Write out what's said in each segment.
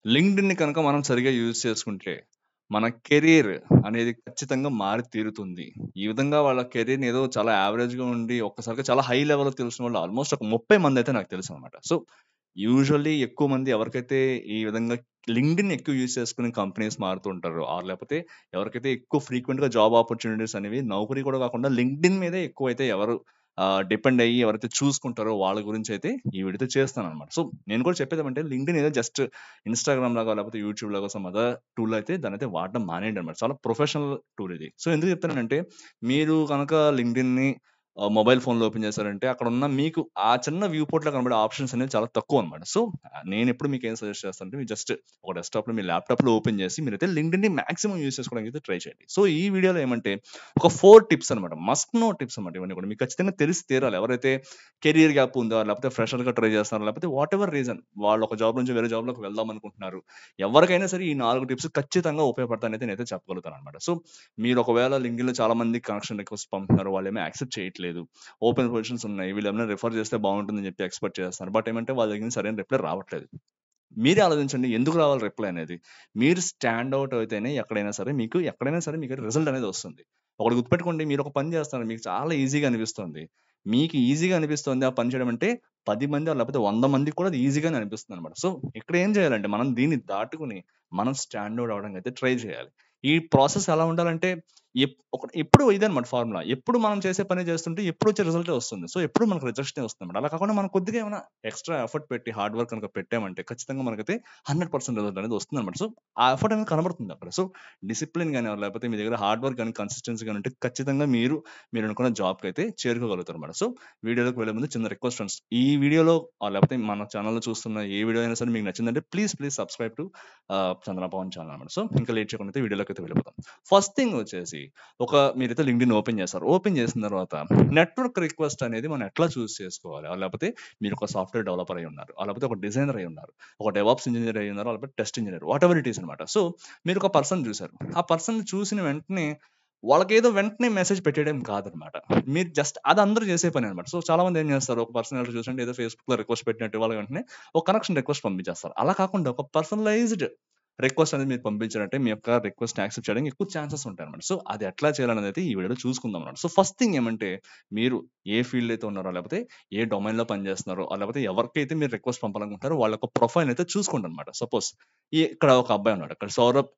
LinkedIn కనుక మనం సరిగా యూజ్ చేసుకుంటే మన కెరీర్ అనేది ఖచ్చితంగా మారి తీరుతుంది. ఈ విధంగా వాళ్ళ కెరీర్‌ని ఏదో చాలా యావరేజ్‌గా ఉండి ఒక్కసారిగా చాలా హై లెవెల్‌లో తెలిసిన వాళ్ళు ఆల్మోస్ట్ ఒక 30 మందైతే నాకు తెలుసనమాట. సో, యూజువల్లీ ఎక్కువ మంది ఎవరికైతే ఈ విధంగా లింక్డ్ఇన్ ఎక్కువ యూజ్ చేసుకుని కంపెనీస్ మారుతూ ఉంటారో, ఆర్ లేపోతే ఎవరికైతే ఎక్కువ ఫ్రీక్వెంట్‌గా జాబ్ ఆపర్చునిటీస్ అనేవి నౌకరీ కూడా కాకుండా లింక్డ్ఇన్ మీదే ఎక్కువైతే ఎవరు డిపెండ్ అయ్యి ఎవరైతే చూసుకుంటారో వాళ్ళ గురించైతే ఈ వీడియోతో చేస్తాననమాట. సో, నేను కూడా చెప్పేదేమంటే లింక్డ్ఇన్ ఏదో జస్ట్ ఇన్‌స్టాగ్రామ్ లాగా లేకపోతే యూట్యూబ్ లాగా సమ్ అదర్ టూల్ అయితే దాన్నైతే వాడడం మానేయండి అన్నమాట. చాలా ప్రొఫెషనల్ టూల్ ఇది. సో, ఎందుకు చెప్తున్నానంటే మీరు గనక లింక్డ్ఇన్‌ని మొబైల్ ఫోన్‌లో ఓపెన్ చేశారంటే అక్కడున్న మీకు ఆ చిన్న వ్యూ పోర్ట్‌లో కనబడే ఆప్షన్స్ అనేవి చాలా తక్కువనమాట. సో, నేనెప్పుడు మీకేం సజెస్ట్ చేస్తానంటే మీరు జస్ట్ ఒక డెస్క్‌టాప్‌లో మీ ల్యాప్‌టాప్‌లో ఓపెన్ చేసి మీరైతే లింక్డ్ఇన్‌ని మాక్సిమం యూజ్ చేసుకోవడానికి అయితే ట్రై చేయండి. సో, ఈ వీడియోలో ఏమంటే ఒక 4 టిప్స్ అనమాట. మస్ట్ నో టిప్స్ అనమాట ఇవన్నీ కూడా. మీకు ఖచ్చితంగా తెలిసి తీరాలి. ఎవరైతే కెరియర్ గ్యాప్ ఉందా? లేకపోతే ఫ్రెషర్‌గా ట్రై చేస్తున్నారా? లేకపోతే వాటెవర్ రీజన్ వాళ్ళు ఒక జాబ్ నుంచి వేరే జాబ్‌లోకి వెళ్దాం అనుకుంటున్నారు. ఎవరికైనా సరే ఈ 4 టిప్స్ ఖచ్చితంగా ఉపయోగపడతాయనైతే నేనైతే చెప్పగలుగుతాననమాట. సో, మీరు ఒకవేళ లింక్డ్ఇన్‌లో చాలా మంది కనెక్షన్ రిక్వెస్ట్ పంపుతున్నారు. వాళ్ళేమో యాక్సెప్ట్ చేయట్లేదు. ఓపెన్ పొజిషన్స్ ఉన్నాయి. వీళ్ళేమైనా రిఫర్ చేస్తే బాగుంటుందని చెప్పి ఎక్స్‌పెక్ట్ చేస్తున్నారు. బట్ ఏమంటే వాళ్ళ దగ్గర నుంచి సరైన రిప్లై రావట్లేదు. మీరే ఆలోచించండి ఎందుకు రావాలి రిప్లై అనేది. మీరు స్టాండ్ ఔట్ అయితేనే ఎక్కడైనా సరే మీకు రిజల్ట్ అనేది వస్తుంది. ఒకటి గుర్తుపెట్టుకోండి మీరు ఒక పని చేస్తున్నారు. మీకు చాలా ఈజీగా అనిపిస్తుంది. మీకు ఈజీగా అనిపిస్తుంది ఆ పని చేయడం అంటే 10 మంది లేకపోతే 100 మందికి కూడా అది ఈజీగానే అనిపిస్తుందన్నమాట. సో, ఇక్కడ ఏం చేయాలంటే మనం దీన్ని దాటుకొని మనం స్టాండ్ ఔట్ అవ్వడానికి అయితే ట్రై చేయాలి. ఈ ప్రాసెస్ ఎలా ఉండాలంటే ఎప్పుడు ఇదన్నమాట ఫార్ములా. ఎప్పుడు మనం చేసే పనే చేస్తుంటే ఎప్పుడు వచ్చే రిజల్టే వస్తుంది. సో, ఎప్పుడు మనకు రిజెక్షనే వస్తుందన్నమాట. అలా కాకుండా మనం కొద్దిగా ఏమైనా ఎక్స్‌ట్రా ఎఫర్ట్ పెట్టి హార్డ్ వర్క్ కనుక పెట్టామంటే ఖచ్చితంగా మనకైతే 100% రిజల్ట్ అనేది వస్తుందన్నమాట. సో, ఆ ఎఫర్ట్ అనేది కనబడుతుంది అక్కడ. సో, డిసిప్లిన్ గాని లేకపోతే మీ దగ్గర హార్డ్ వర్క్ గాని, కన్సిస్టెన్సీ గాని ఉంటే ఖచ్చితంగా మీరు అనుకున్న జాబ్‌కైతే చేరుకోగలుగుతారన్నమాట. సో, వీడియోలోకి వెళ్ళే ముందు చిన్న రిక్వెస్ట్ ఫ్రెండ్స్. ఈ వీడియోలో లేకపోతే మన ఛానెల్‌లో చూస్తున్న ఏ వీడియో అయినా సరే మీకు నచ్చిందంటే please subscribe to Chandana Pavan channel అన్నమాట. సో, ఇంకా లేట్ చేయకుండా అయితే వీడియోలోకి అయితే వెళ్ళిపోదాం. ఫస్ట్ థింగ్ వచ్చేసి మీరైతే లింక్డ్ఇన్ ఓపెన్ చేస్తారు. ఓపెన్ చేసిన తర్వాత నెట్వర్క్ రిక్వెస్ట్ అనేది మనం ఎట్లా చూస్ చేసుకోవాలి? లేకపోతే మీరు ఒక సాఫ్ట్‌వేర్ డెవలపర్ అయ్యి ఉన్నారు. లేకపోతే ఒక డిజైనర్ అయ్యి ఉన్నారు. ఒక డెవాప్స్ ఇంజినీర్ అయ్యి ఉన్నారు. లేకపోతే test engineer whatever it is అన్నమాట. సో, మీరు ఒక పర్సన్ చూసారు. ఆ పర్సన్ చూసిన వెంటనే వాళ్ళకేదో వెంటనే మెసేజ్ పెట్టేయడం కాదనమాట. మీరు జస్ట్ అది అందరూ చేసే పనే అనమాట. సో, చాలా మంది ఏం చేస్తారు ఒక పర్సన్ ఎవరో చూసంటే ఏదో ఫేస్‌బుక్‌లో రిక్వెస్ట్ పెట్టినట్టు వాళ్ళ వెంటనే ఒక కనెక్షన్ రిక్వెస్ట్ పంపించేస్తారు. అలా కాకుండా ఒక పర్సనలైజ్డ్ రిక్వెస్ట్ అనేది మీరు పంపించారంటే మీ యొక్క రిక్వెస్ట్‌ని యాక్సెప్ట్ చేయడానికి ఎక్కువ ఛాన్సెస్ ఉంటాయన్నమాట. సో, అది ఎట్లా చేయాలనేదైతే ఈ వీడియోలో చూసుకుందాం అన్నమాట. సో, ఫస్ట్ థింగ్ ఏమంటే మీరు ఏ ఫీల్డ్‌లో అయితే ఉన్నారో లేకపోతే ఏ డొమైన్‌లో పనిచేస్తున్నారో లేకపోతే ఎవరికైతే మీరు రిక్వెస్ట్ పంపాలనుకుంటున్నారో వాళ్ళ యొక్క ప్రొఫైల్ అయితే చూసుకోండి అన్నమాట. సపోజ్ ఇక్కడ ఒక అబ్బాయి ఉన్నాడు. ఇక్కడ సౌరభ్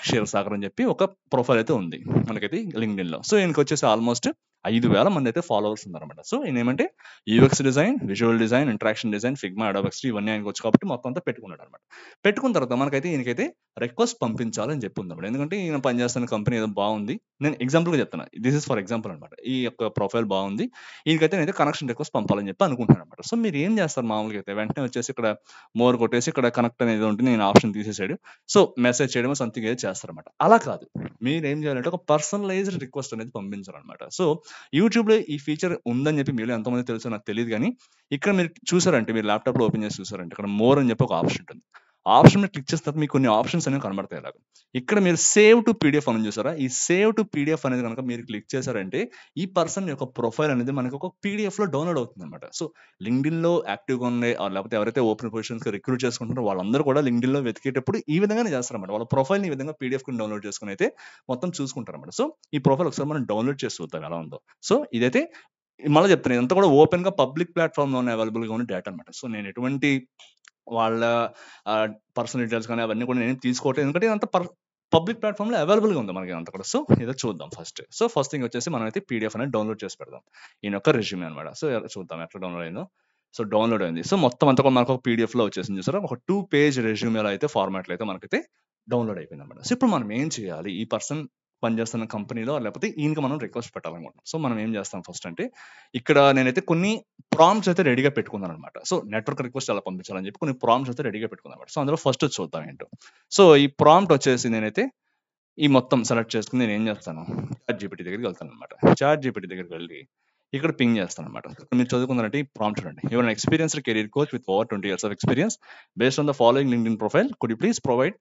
క్షీరసాగర్ అని చెప్పి ఒక ప్రొఫైల్ అయితే ఉంది. మనకైతే లింక్డ్ఇన్‌లో. సో, ఈయనకొచ్చేసి ఆల్మోస్ట్ 5,000 మందైతే ఫాలోవర్స్ ఉన్నారన్నమాట. సో, ఈయనేమంటే UX design, visual design, interaction design, Figma, Adobe XD ఇవన్నీ ఆయనకొచ్చు కాబట్టి మొత్తం అంతా పెట్టుకున్నాడన్నమాట. పెట్టుకున్న తర్వాత మనకైతే ఈయనకైతే రిక్వెస్ట్ పంపించాలని చెప్పి ఉందన్నమాట. ఎందుకంటే ఈయన పనిచేస్తున్న కంపెనీ ఏదో బాగుంది. నేను ఎగ్జాంపుల్‌గా చెప్తున్నా. దిస్ ఈస్ ఫర్ ఎగ్జాంపుల్ అన్నమాట. ఈ యొక్క ప్రొఫైల్ బాగుంది. ఈయనకైతే నేనైతే కనెక్షన్ రిక్వెస్ట్ పంపాలని చెప్పి అనుకుంటున్నానన్నమాట. సో, మీరేం చేస్తారు మామూలుగా అయితే వెంటనే వచ్చేసి ఇక్కడ మోర్ కొట్టేసి ఇక్కడ కనెక్ట్ అనేది ఉంటుంది. నేను ఆప్షన్ తీసేసాడు. సో, మెసేజ్ చేయడమో సంథింగ్ ఏదో చేస్తారన్నమాట. అలా కాదు. మీరేం చేయాలంటే ఒక పర్సనలైజ్డ్ రిక్వెస్ట్ అనేది పంపించాలన్నమాట. సో, యూట్యూబ్‌లో ఈ ఫీచర్ ఉందని చెప్పి మీలో ఎంతమందికి తెలుసో నాకు తెలీదు గానీ, ఇక్కడ మీరు చూసారంటే మీరు ల్యాప్‌టాప్‌లో ఓపెన్ చేసి చూసారంటే ఇక్కడ మోర్ అని చెప్పి ఒక ఆప్షన్ ఉంటుంది. ఆ ఆప్షన్ మీద క్లిక్ చేసిన తర్వాత మీకు కొన్ని ఆప్షన్స్ అనేవి కనబడతాయి ఇలాగ. ఇక్కడ మీరు సేవ్ టు పీడీఎఫ్ అని ఉంది చూసారా? ఈ సేవ్ టు పీడీఎఫ్ అనేది గనక మీరు క్లిక్ చేశారంటే ఈ పర్సన్ యొక్క ప్రొఫైల్ అనేది మనకు ఒక పీడీఎఫ్‌లో డౌన్‌లోడ్ అవుతుందన్నమాట. సో, లింక్డ్ఇన్‌లో యాక్టివ్‌గా ఉన్నాయి లేకపోతే ఎవరైతే ఓపెన్ పొజిషన్స్‌కి రిక్రూట్ చేసుకుంటున్నారో వాళ్ళందరూ కూడా లింక్డ్ఇన్‌లో వెతికేటప్పుడు ఈ విధంగానే చేస్తారన్నమాట. వాళ్ళ ప్రొఫైల్‌ని ఈ విధంగా పీడీఎఫ్ కింద డౌన్‌లోడ్ చేసుకొని అయితే మొత్తం చూసుకుంటారన్నమాట. సో, ఈ ప్రొఫైల్ ఒకసారి మనం డౌన్‌లోడ్ చేసి చూద్దాం ఎలా ఉందో. సో, ఇదైతే మళ్ళా చెప్తున్నా ఇదంతా కూడా ఓపెన్‌గా పబ్లిక్ ప్లాట్‌ఫార్మ్‌లోనే అవైలబుల్‌గా ఉన్న డేటా అన్నమాట. సో, నేను ఎటువంటి వాళ్ళ పర్సనల్ డీటెయిల్స్ కానీ అవన్నీ కూడా నేనేం తీసుకోవట్లేదు. ఎందుకంటే ఇదంతా పబ్లిక్ ప్లాట్‌ఫార్మ్‌లో అవైలబుల్‌గా ఉంది మనకి ఇదంతా కూడా. సో, ఇదో చూద్దాం ఫస్ట్. సో, ఫస్ట్ థింగ్ వచ్చేసి మనమైతే పీడీఎఫ్ అనేది డౌన్‌లోడ్ చేసి పెడదాం. ఈయన యొక్క రెజ్యూమే అన్నమాట. సో, చూద్దాం ఎట్లా డౌన్‌లోడ్ అయిందో. సో, డౌన్‌లోడ్ అయింది. సో, మొత్తం అంతా కూడా మనకు ఒక పీడీఎఫ్‌లో వచ్చేసింది చూసారా? ఒక 2 పేజ్ రెజ్యూమేలో అయితే ఫార్మాట్‌లో అయితే మనకైతే డౌన్‌లోడ్ అయిపోయిందన్నమాట. సో, ఇప్పుడు మనం ఏం చేయాలి? ఈ పర్సన్ పనిచేస్తున్న కంపెనీలో లేకపోతే ఈయనకి మనం రిక్వెస్ట్ పెట్టాలనుకుంటున్నాం. సో, మనం ఏం చేస్తాం ఫస్ట్ అంటే ఇక్కడ నేనైతే కొన్ని ప్రాంప్ట్స్ అయితే రెడీగా పెట్టుకున్నానన్నమాట. సో, నెట్వర్క్ రిక్వెస్ట్ ఎలా పంపించాలని చెప్పి కొన్ని ప్రాంప్ట్స్ అయితే రెడీగా పెట్టుకున్నానన్నమాట. సో, అందులో ఫస్ట్ చూద్దాం ఏంటో. సో, ఈ ప్రాంప్ట్ వచ్చేసి నేనైతే ఈ మొత్తం సెలెక్ట్ చేసుకొని నేనేం చేస్తాను, చాట్‌జీపీటీ దగ్గరికి వెళ్తానన్నమాట. చాట్‌జీపీటీ దగ్గరికి వెళ్ళి ఇక్కడ పింగ్ చేస్తానన్నమాట. మీరు చదువుకున్నారంటే ఈ ప్రాంప్ట్ చూడండి. You are an experienced career coach with over 20 years of experience. Based on the following LinkedIn profile, could you please provide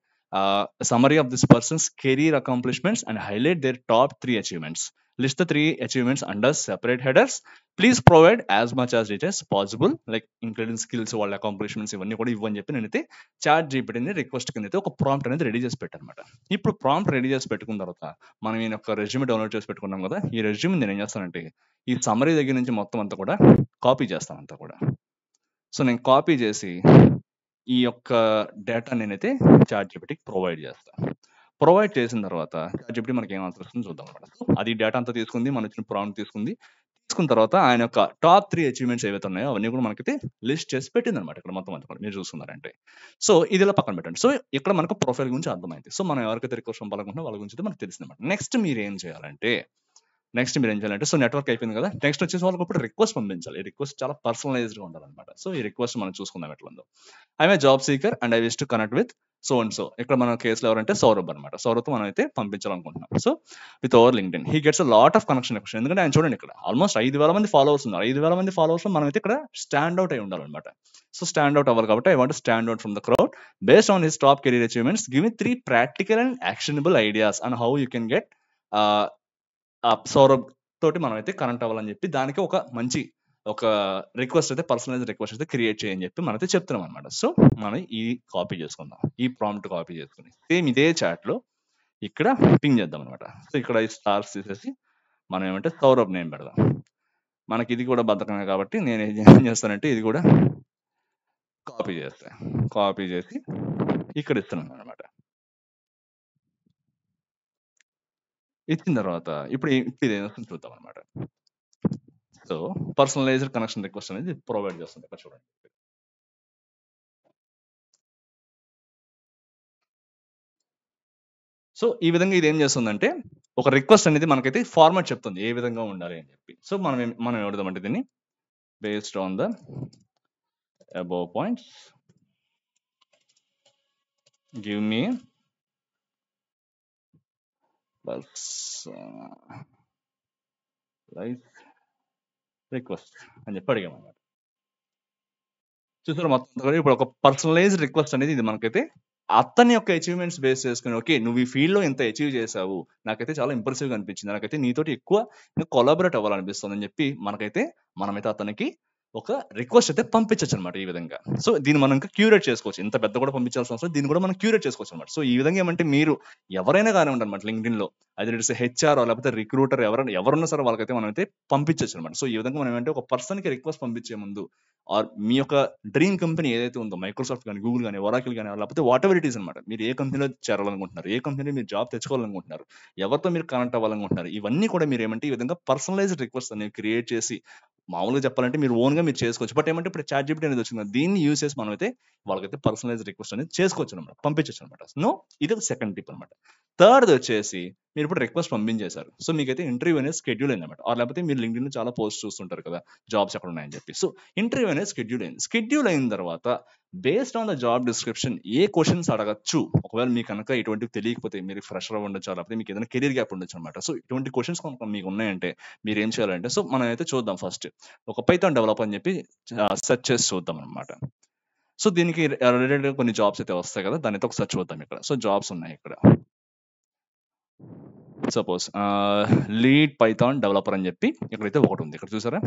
summary of this person's career accomplishments and highlight their top 3 achievements. List the 3 achievements under separate headers. Please provide as much as it is possible, like including skills, వాళ్ళ accomplishments ఇవన్నీ కూడా ఇవ్వని చెప్పి నేనైతే chat జీపీటీని request కింద అయితే ఒక prompt అనేది రెడీ చేసి పెట్టానమాట. ఇప్పుడు ప్రాంప్ట్ రెడీ చేసి పెట్టుకున్న తర్వాత మనం ఈయన ఒక రెజ్యూమ్ డౌన్లోడ్ చేసి పెట్టుకున్నాం కదా, ఈ రెజ్యూమ్ నేను ఏం చేస్తానంటే ఈ సమ్మరీ దగ్గర నుంచి మొత్తం అంతా కూడా కాపీ చేస్తాను అంతా కూడా. సో నేను కాపీ చేసి ఈ యొక్క డేటా నేనైతే చాట్ జీపీటీకి ప్రొవైడ్ చేస్తాను. ప్రొవైడ్ చేసిన తర్వాత చాట్ జీపీటీ మనకి ఏం ఆన్సర్ వస్తుందో చూద్దాం అనమాట. సో అది డేటా అంతా తీసుకుంది, మన వచ్చిన ప్రాంప్ట్ తీసుకున్న తర్వాత ఆయన యొక్క టాప్ 3 అచీవ్మెంట్స్ ఏవైతే ఉన్నాయో అవన్నీ కూడా మనకైతే లిస్ట్ చేసి పెట్టింది అనమాట. ఇక్కడ మొత్తం అంతా కూడా మీరు చూస్తున్నారంటే. సో ఇది ఇలా పక్కన పెట్టండి. సో ఇక్కడ మనకు ప్రొఫైల్ గురించి అర్థమైంది. సో మనం ఎవరికైతే రిక్వెస్ట్ పంపాలనుకుంటున్నా వాళ్ళ గురించి మనకు తెలిసింది అనమాట. నెక్స్ట్ మీరు ఏం చేయాలంటే సో నెట్వర్క్ అయిపోయింది కదా, నెక్స్ట్ వచ్చేసి వాళ్ళకి ఇప్పుడు రిక్వెస్ట్ పంపించాలి. ఈ రిక్వెస్ట్ చాలా పర్సనలైజ్డ్గా ఉండాలన్నమాట. సో ఈ రిక్వెస్ట్ మనం చూసుకుందాం ఎట్లా ఉందో. I'm a job seeker and I wish to connect with so and so. ఇక్కడ మన కేసులో ఎవరంటే సౌరభ్ అనమాట. సౌరభ్తో మనం అయితే పంపించాలనుకుంటున్నాం. So with over LinkedIn he gets a lot of connection. ఎందుకంటే ఆయన చూడండి ఇక్కడ ఆల్మోస్ట్ 5,000 మంది ఫాలోవర్స్ ఉన్నారు. 5,000 మంది ఫాలోవర్స్ మనం అయితే ఇక్కడ స్టాండ్ అవుట్ అయి ఉండాలన్నమాట. సో స్టాండ్ అవుట్ అవ్వాలి కాబట్టి I want stand out from the crowd based on his top career achievements. Give me 3 practical and actionable ideas on how you can get Saurabh తోటి మనం అయితే కనెక్ట్ అవ్వాలని చెప్పి దానికి ఒక మంచి ఒక రిక్వెస్ట్ అయితే పర్సనలైజ్ రిక్వెస్ట్ అయితే క్రియేట్ చేయని చెప్పి మనమైతే చెప్తున్నాం అనమాట. సో మనం ఈ కాపీ చేసుకుందాం, ఈ ప్రాంప్ట్ కాపీ చేసుకుని సేమ్ ఇదే చాట్ లో ఇక్కడ పింగ్ చేద్దాం అనమాట. సో ఇక్కడ ఈ స్టార్స్ తీసేసి మనం ఏమంటే సౌరభ్ నేమ్ పెడదాం. మనకి ఇది కూడా బద్ధకమే కాబట్టి నేను ఏం చేస్తానంటే ఇది కూడా కాపీ చేసి ఇక్కడ ఇస్తున్నాను అనమాట. ఇచ్చిన తర్వాత ఇప్పుడు ఇది ఏమొస్తుందో చూద్దాం అనమాట. సో పర్సనలైజ్డ్ కనెక్షన్ రిక్వెస్ట్ అనేది ప్రొవైడ్ చేస్తుంది ఇక్కడ చూడండి. సో ఈ విధంగా ఇది ఏం చేస్తుందంటే ఒక రిక్వెస్ట్ అనేది మనకైతే ఫార్మాట్ చెప్తుంది ఏ విధంగా ఉండాలి అని చెప్పి. సో మనం ఏమవుతామంటే దీన్ని based on the above points give me like request అని చెప్పి అడిగామన్నమాట. చూసారు మొత్తం ఇప్పుడు ఒక పర్సనలైజ్డ్ రిక్వెస్ట్ అనేది ఇది మనకైతే అతని యొక్క అచీవ్మెంట్స్ బేస్ చేసుకుని, ఓకే నువ్వు ఈ ఫీల్డ్ లో ఎంత అచీవ్ చేసావు, నాకైతే చాలా ఇంప్రెసివ్ గా అనిపించింది, నాకైతే నీతోటి ఎక్కువ కొలాబరేట్ అవ్వాలనిపిస్తుంది అని చెప్పి మనమైతే అతనికి ఒక రిక్వెస్ట్ అయితే పంపించచ్చు అనమాట ఈ విధంగా. సో దీన్ని మనం ఇంకా క్యూరేట్ చేసుకోవచ్చు, ఇంత పెద్ద కూడా పంపించాల్సిన అవసరం, దీన్ని కూడా మనం క్యూరేట్ చేసుకోవచ్చు అనమాట. సో ఈ విధంగా ఏమంటే మీరు ఎవరైనా కానీ ఉండనమాట లింక్డ్ఇన్ లో, అది ఇట్స్ హెచ్ఆర్ లేకపోతే రిక్రూటర్ ఎవరున్నా సరే వాళ్ళకైతే మనం అయితే పంపించచ్చు అనమాట. సో ఈ విధంగా మనం ఏమంటే ఒక పర్సన్ కి రిక్వెస్ట్ పంపించే ముందు ఆర్ మీ యొక్క డ్రీమ్ కంపెనీ ఏదైతే ఉందో మైక్రోసాఫ్ట్ కానీ గూగుల్ కానీ ఒరాకిల్ కానీ లేకపోతే వాట్ ఎవర్ ఇట్ ఈస్ అనమాట, మీరు ఏ కంపెనీలో చేరాలనుకుంటున్నారు, ఏ కంపెనీలో మీరు జాబ్ తెచ్చుకోవాలనుకుంటున్నారు, ఎవరితో మీరు కనెక్ట్ అవ్వాలనుకుంటున్నారు, ఇవన్నీ కూడా మీరు ఏమంటే ఈ విధంగా పర్సనలైజ్డ్ రిక్వెస్ట్ అనేవి క్రియేట్ చేసి మామూలుగా చెప్పాలంటే మీరు ఓన్ గా మీరు చేసుకోవచ్చు. బట్ ఏమంటే ఇప్పుడు చాట్ జీపీటీ అనేది వచ్చింది, దీన్ని యూజ్ చేసి మనం అయితే వాళ్ళకైతే పర్సనలైజ్ రిక్వెస్ట్ అనేది చేసుకోవచ్చు అనమాట, పంపించవచ్చు అనమాట. ఇది ఒక సెకండ్ టిప్ అనమాట. థర్డ్ వచ్చేసి మీరు ఇప్పుడు రిక్వెస్ట్ పంపించేశారు, సో మీకైతే ఇంటర్వ్యూ అనేది షెడ్యూల్ అయింది అనమాట. లేకపోతే మీరు లింక్డ్ఇన్ లో చాలా పోస్ట్ చూస్తుంటారు కదా జాబ్స్ ఎక్కడ ఉన్నాయని చెప్పి. సో ఇంటర్వ్యూ అనేది షెడ్యూల్ అయిన తర్వాత based on the job description A questions అడగచ్చు, ఒకవేళ మీకు కనుక ఇటువంటివి తెలియకపోతే మీరు ఫ్రెషర్ ఉండొచ్చు, లేకపోతే మీకు ఏదైనా కెరీర్ గ్యాప్ ఉండొచ్చు అనమాట. సో ఇటువంటి క్వశ్చన్స్ మీకు ఉన్నాయంటే మీరు ఏం చేయాలంటే, సో మనం అయితే చూద్దాం ఫస్ట్ ఒక పైథాన్ డెవలప్ అని చెప్పి సెర్చ్ చేసి చూద్దాం అనమాట. సో దీనికి రిలేటెడ్ కొన్ని జాబ్స్ అయితే వస్తాయి కదా, దాని అయితే ఒక సెర్చ్ చూద్దాం ఇక్కడ. సో జాబ్స్ ఉన్నాయి ఇక్కడ, సపోజ్ లీడ్ పైథాన్ డెవలపర్ అని చెప్పి ఇక్కడైతే ఒకటి ఉంది, ఇక్కడ చూసారా.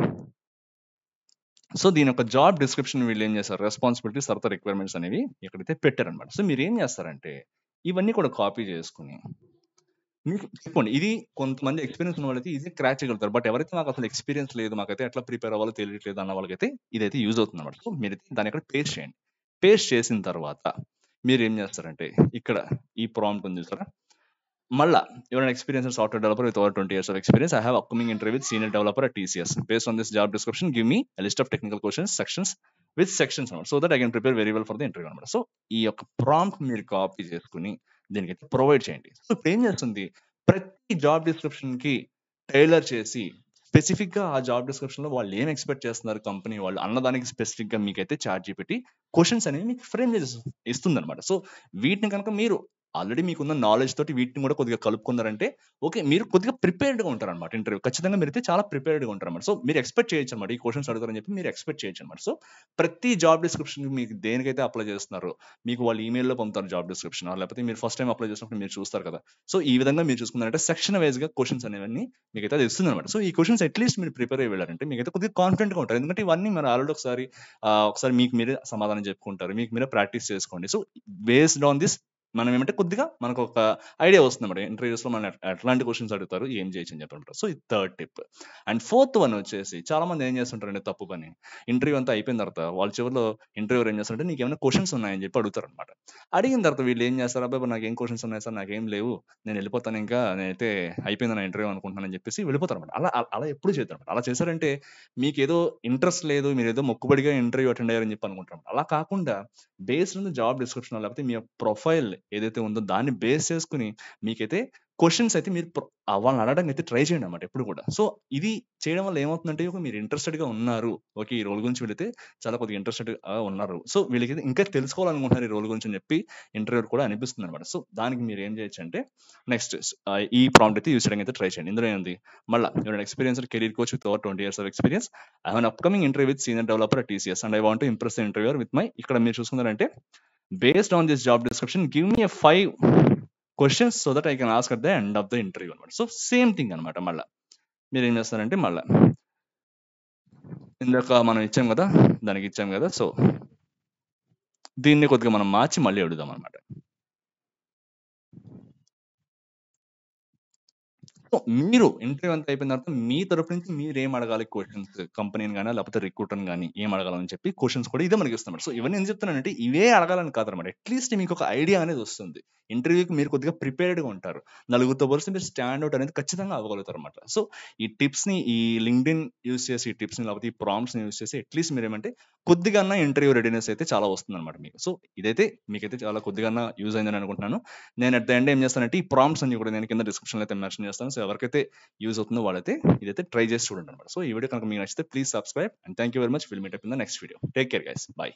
సో దీని యొక్క జాబ్ డిస్క్రిప్షన్ వీళ్ళు ఏం చేస్తారు, రెస్పాన్సిబిలిటీస్ తర్వాత రిక్వైర్మెంట్స్ అనేవి ఇక్కడైతే పెట్టారనమాట. సో మీరు ఏం చేస్తారంటే ఇవన్నీ కూడా కాపీ చేసుకుని మీకు చెప్పండి, ఇది కొంతమంది ఎక్స్పీరియన్స్ ఉన్న వాళ్ళైతే ఇది క్రాక్ చేయగలుగుతారు. బట్ ఎవరైతే నాకు అసలు ఎక్స్పీరియన్స్ లేదు, మాకైతే ఎట్లా ప్రిపేర్ అవ్వాలో తెలియట్లేదు అన్న వాళ్ళకైతే ఇదైతే యూజ్ అవుతుంది అనమాట. సో మీరు దాన్ని ఇక్కడ పేస్ట్ చేయండి. పేస్ట్ చేసిన తర్వాత మీరు ఏం చేస్తారంటే ఇక్కడ ఈ ప్రాంప్ట్ ఉంది చూసారా, మళ్ళా ఎవరైనా experience software developer with over 20 years of experience, I have upcoming interview with senior developer at TCS. Based on this job description, give me a list of technical questions, sections so that I can prepare very well for the interview అనమాట. So ఈ యొక్క prompt మీరు copy చేసుకుని దీనికి provide చేయండి. So ఇప్పుడు ఏం చేస్తుంది, ప్రతి జాబ్ డిస్క్రిప్షన్ కి టైలర్ చేసి స్పెసిఫిక్ గా ఆ జాబ్ డిస్క్రిప్షన్ లో వాళ్ళు ఏం ఎక్స్పెక్ట్ చేస్తున్నారు కంపెనీ వాళ్ళు అన్నదానికి స్పెసిఫిక్ గా మీకైతే చాట్ జీపీటీ క్వశ్చన్స్ అనేవి మీకు ఫ్రేమ్ చేసి ఇస్తుంది అనమాట. సో వీటిని కనుక మీరు ఆల్రెడీ మీకున్న నాలెడ్జ్ తోటి వీటిని కూడా కొద్దిగా కలుపుకున్నారంటే ఓకే, మీరు కొద్దిగా ప్రిపేర్డ్‌గా ఉంటారనమాట ఇంటర్వ్యూ. ఖచ్చితంగా మీరైతే చాలా ప్రిపేర్డ్‌గా ఉంటారనమాట. సో, మీరు ఎక్స్‌పెక్ట్ చేయొచ్చనమాట. ఈ క్వెషన్స్ అడుగుతారని చెప్పి మీరు ఎక్స్‌పెక్ట్ చేయొచ్చనమాట. సో, ప్రతి జాబ్ డిస్క్రిప్షన్ మీకు దేనికైతే అప్లై చేస్తున్నారో, మీకు వాళ్ళు ఈమెయిల్‌లో పంపుతారు జాబ్ డిస్క్రిప్షన్. లేకపోతే మీరు ఫస్ట్ టైమ్ అప్లై చేసినప్పుడు మీరు చూస్తారు కదా! సో, ఈ విధంగా మీరు చూసుకున్నారంటే సెక్షన్ వైస్‌గా క్వెషన్స్ అనేవన్నీ మీకైతే అది ఇస్తుందనమాట. సో, ఈ క్వెషన్స్ అట్‌లీస్ట్ మీరు ప్రిపేర్ అయ్యి వెళ్లారంటే మీకైతే కొద్దిగా కాన్ఫిడెంట్‌గా ఉంటారు. ఎందుకంటే ఇవన్నీ మీరు ఆల్రెడీ ఒకసారి మీకు మీరే సమాధానం చెప్పుకుంటారు. మీకు మీరే ప్రాక్టీస్ చేసుకోండి. సో, బేస్డ్ ఆన్ దిస్ మనం ఏమంటే కొద్దిగా మనకొక ఐడియా వస్తుందన్నమాట. ఇంటర్వ్యూస్‌లో మనల్ని ఎట్లాంటి క్వెషన్స్ అడుగుతారు, ఏం చేయొచ్చు అని చెప్పి. సో, ఇది third tip. And fourth one వచ్చేసి చాలా మంది ఏం చేస్తుంటారంటే తప్పు పని. ఇంటర్వ్యూ అంతా అయిపోయిన తర్వాత వాళ్ళ చివరిలో ఇంటర్వ్యూవర్ ఏం చేస్తారంటే నీకేమైనా క్వెషన్స్ ఉన్నాయని చెప్పి అడుగుతారనమాట. అడిగిన తర్వాత వీళ్ళు ఏం చేస్తారు, అబ్బాయి నాకేం క్వెషన్స్ ఉన్నాయి సార్, నాకేం లేవు. నేను వెళ్ళిపోతాను ఇంకా. నేనైతే అయిపోయింది నా ఇంటర్వ్యూ అనుకుంటున్నానని చెప్పేసి వెళ్ళిపోతారనమాట. అలా ఎప్పుడు చేయొద్దనమాట. అలా చేశారంటే మీకేదో ఇంట్రెస్ట్ లేదు, మీరేదో మొక్కుబడిగా ఇంటర్వ్యూ అటెండ్ అయ్యారని చెప్పి అనుకుంటారు. అలా కాకుండా based on the job description లేకపోతే మీ ప్రొఫైల్ ఏదైతే ఉందో దాన్ని బేస్ చేసుకొని మీకైతే క్వెషన్స్ అయితే మీరు వాళ్ళని అడగడానికి అయితే ట్రై చేయండి అన్నమాట ఎప్పుడు కూడా. సో, ఇది చేయడం వల్ల ఏమవుతుందంటే మీరు ఇంట్రెస్టెడ్‌గా ఉన్నారు. ఓకే, ఈ రోల్ గురించి వీళ్ళైతే చాలా కొద్దిగా ఇంట్రెస్టెడ్‌గా ఉన్నారు. సో, వీళ్ళకైతే ఇంకా తెలుసుకోవాలనుకుంటున్నారు ఈ రోల్ గురించి అని చెప్పి ఇంటర్వ్యూర్ కూడా అనిపిస్తుందన్నమాట. సో, దానికి మీరు ఏం చేయొచ్చంటే నెక్స్ట్ ఈ ప్రాంప్ట్ అయితే యూజ్ చేయడానికి అయితే ట్రై చేయండి. ఇందులో ఏంది మళ్ళా you're an experienced career coach with over 20 years of experience. I have an upcoming interview with senior developer at TCS and I want to impress the interviewer with my. ఇక్కడ మీరు చూసుకున్నారంటే based on this job description give me 5 questions so that I can ask at the end of the interview అనమాట. So, same thing అనమాట. మళ్ళా మీరేం చేస్తారంటే మళ్ళా ఇందాక మనం ఇచ్చాం కదా! దానికి ఇచ్చాం కదా! సో, దీన్ని కొద్దిగా మనం మార్చి మళ్ళీ అడుగుదాం అనమాట. సో, మీరు ఇంటర్వ్యూ అంతా అయిపోయిన తర్వాత మీ తరపు నుంచి మీరేం అడగాలి క్వెషన్స్ కంపెనీని గాని, లేకపోతే రిక్రూటర్‌ని గాని ఏం అడగాలని చెప్పి క్వెషన్స్ కూడా ఇదే మనకిస్తుందన్నమాట. సో, ఇవన్నీ ఎందుకు చెప్తున్నానంటే ఇవే అడగాలని కాదనమాట. అట్‌లీస్ట్ మీకొక ఐడియా అనేది వస్తుంది. ఇంటర్వ్యూకి మీరు కొద్దిగా ప్రిపేర్డ్‌గా ఉంటారు. నలుగురితో పోలిస్తే మీరు స్టాండ్ ఔట్ అనేది ఖచ్చితంగా అవ్వగలుగుతారనమాట. సో, ఈ టిప్స్‌ని ఈ లింక్డ్ఇన్ యూజ్ చేసి ఈ టిప్స్‌ని లేకపోతే ఈ ప్రాంప్ట్స్‌ని యూజ్ చేసి అట్‌లీస్ట్ మీరేమంటే కొద్దిగన్నా ఇంటర్వ్యూ రెడీనెస్ అయితే చాలా వస్తుందనమాట మీకు. సో, ఇదైతే మీకైతే చాలా కొద్దిగన్నా యూజ్ అయిందని అనుకుంటున్నాను. నేను అట్ ద ఎండ్ ఏం చేస్తానంటే ఈ ప్రాంప్ట్స్ అన్ని కూడా నేను కింద డిస్క్రిప్షన్‌లో అయితే మెన్షన్ చేస్తాను. సో, ఎవరికైతే యూజ్ అవుతుందో వాళ్ళైతే ఇదైతే ట్రై చేసి చూడండి అనమాట. సో, ఈ వీడియో కనుక మీకు నచ్చితే please subscribe and thank you very much. Will meet up in the next video. Take care guys. By.